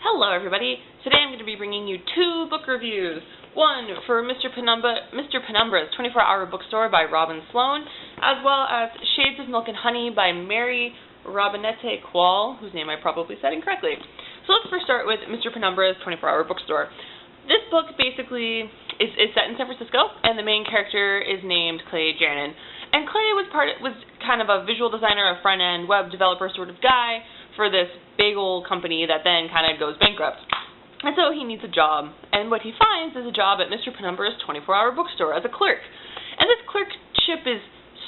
Hello everybody. Today I'm going to be bringing you two book reviews. One for Mr. Penumbra's 24-Hour Bookstore by Robin Sloan, as well as Shades of Milk and Honey by Mary Robinette Quall, whose name I probably said incorrectly. So let's first start with Mr. Penumbra's 24-Hour Bookstore. This book basically is set in San Francisco, and the main character is named Clay Jernin. And Clay was kind of a visual designer, a front-end web developer sort of guy for this bagel company that then kind of goes bankrupt. And so he needs a job, and what he finds is a job at Mr. Penumbra's 24-Hour Bookstore as a clerk. And this clerkship is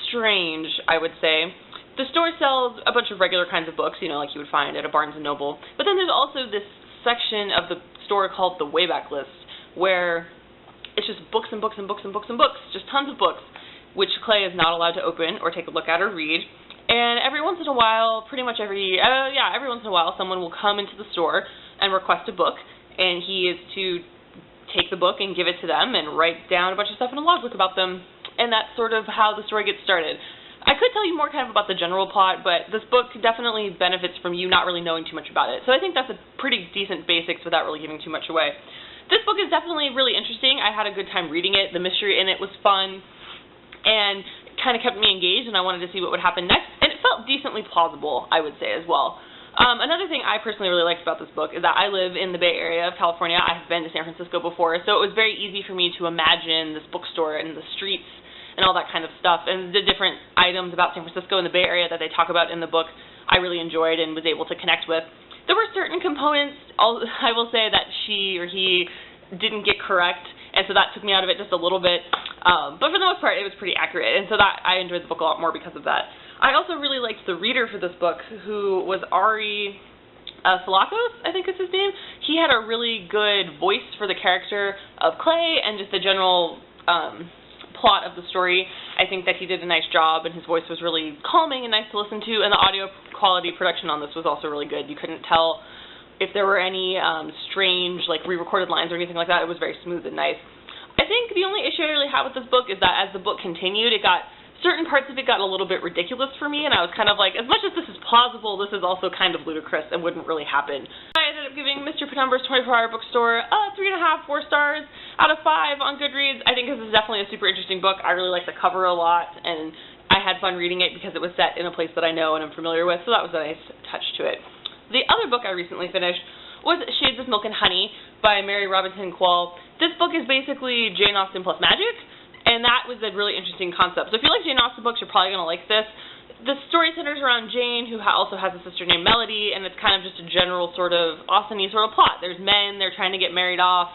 strange, I would say. The store sells a bunch of regular kinds of books, like you would find at a Barnes & Noble, but then there's also this section of the store called the Wayback List, where it's just books and books and books and books and books, just tons of books, which Clay is not allowed to open or take a look at or read. And every once in a while, every once in a while, someone will come into the store and request a book, and he is to take the book and give it to them and write down a bunch of stuff in a logbook about them, and that's sort of how the story gets started. I could tell you more kind of about the general plot, but this book definitely benefits from you not really knowing too much about it. So I think that's a pretty decent basics without really giving too much away. This book is definitely really interesting. I had a good time reading it. The mystery in it was fun and kind of kept me engaged, and I wanted to see what would happen next. And it felt decently plausible, I would say, as well. Another thing I personally really liked about this book is that I live in the Bay Area of California. I have been to San Francisco before, so it was very easy for me to imagine this bookstore and the streets and all that kind of stuff, and the different items about San Francisco and the Bay Area that they talk about in the book I really enjoyed and was able to connect with. There were certain components, I will say, that she or he didn't get correct, and so that took me out of it just a little bit, but for the most part it was pretty accurate, and so that I enjoyed the book a lot more because of that. I also really liked the reader for this book, who was Ari Salakos, I think is his name. He had a really good voice for the character of Clay and just the general plot of the story. I think that he did a nice job, and his voice was really calming and nice to listen to, and the audio quality production on this was also really good. You couldn't tell if there were any strange, re-recorded lines or anything like that. It was very smooth and nice. I think the only issue I really had with this book is that as the book continued, certain parts of it got a little bit ridiculous for me, and I was kind of like, as much as this is plausible, this is also kind of ludicrous and wouldn't really happen. I ended up giving Mr. Penumbra's 24-Hour Bookstore 3.5, 4 stars out of 5 on Goodreads. I think this is definitely a super interesting book. I really like the cover a lot, and I had fun reading it because it was set in a place that I know and I'm familiar with, so that was a nice touch to it. The other book I recently finished was Shades of Milk and Honey by Mary Robinette Quall. This book is basically Jane Austen plus magic, and that was a really interesting concept. So if you like Jane Austen books, you're probably going to like this. The story centers around Jane, who also has a sister named Melody, and it's kind of just a general sort of Austen-y sort of plot. There's men, they're trying to get married off.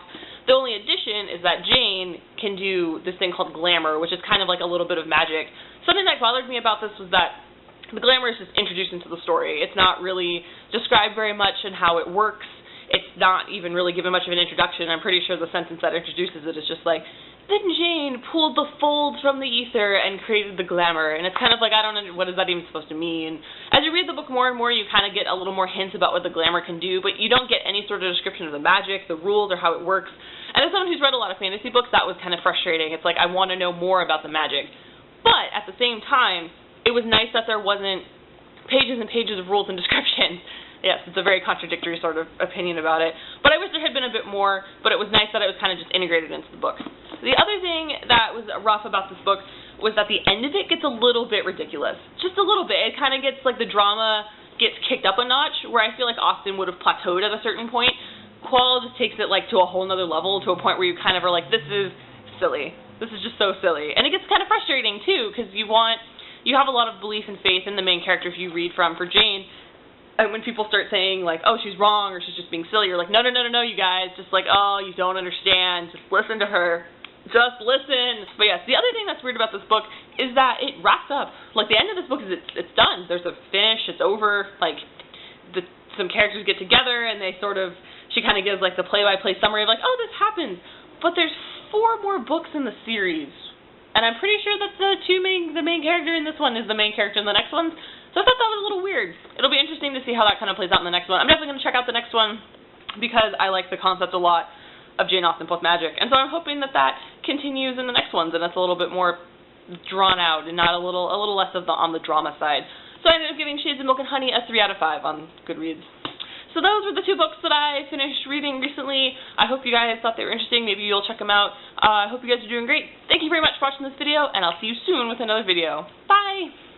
The only addition is that Jane can do this thing called glamour, which is kind of like a little bit of magic. Something that bothered me about this was that the glamour is just introduced into the story. It's not really described very much in how it works. It's not even really given much of an introduction. I'm pretty sure the sentence that introduces it is just like, then Jane pulled the folds from the ether and created the glamour. And it's kind of like, I don't know, what is that even supposed to mean? As you read the book more and more, you kind of get a little more hints about what the glamour can do, but you don't get any sort of description of the magic, the rules, or how it works. And as someone who's read a lot of fantasy books, that was kind of frustrating. It's like, I want to know more about the magic. But at the same time, it was nice that there wasn't pages and pages of rules and descriptions. Yes, it's a very contradictory sort of opinion about it. But I wish there had been a bit more, but it was nice that it was kind of just integrated into the book. The other thing that was rough about this book was that the end of it gets a little bit ridiculous. Just a little bit. It kind of gets, the drama gets kicked up a notch, where I feel like Austen would have plateaued at a certain point. Quall just takes it, to a whole nother level, to a point where you kind of are like, this is silly. This is just so silly. And it gets kind of frustrating, too, because you have a lot of belief and faith in the main character who you read from. For Jane, and when people start saying, oh, she's wrong, or she's just being silly, you're like, no, you guys. Just oh, you don't understand. Just listen to her. Just listen. But yes, the other thing that's weird about this book is that it wraps up. The end of this book is it's done. There's a finish. It's over. Some characters get together, and she kind of gives, the play-by-play summary of, oh, this happened. But there's 4 more books in the series. And I'm pretty sure that the main character in this one is the main character in the next one. So I thought that was a little weird. It'll be interesting to see how that kind of plays out in the next one. I'm definitely going to check out the next one because I like the concept a lot of Jane Austen plus magic. And so I'm hoping that continues in the next ones, and it's a little bit more drawn out and not a little less on the drama side. So I ended up giving Shades of Milk and Honey a 3 out of 5 on Goodreads. So those were the 2 books that I finished reading recently. I hope you guys thought they were interesting. Maybe you'll check them out. I hope you guys are doing great. Thank you very much for watching this video, and I'll see you soon with another video. Bye!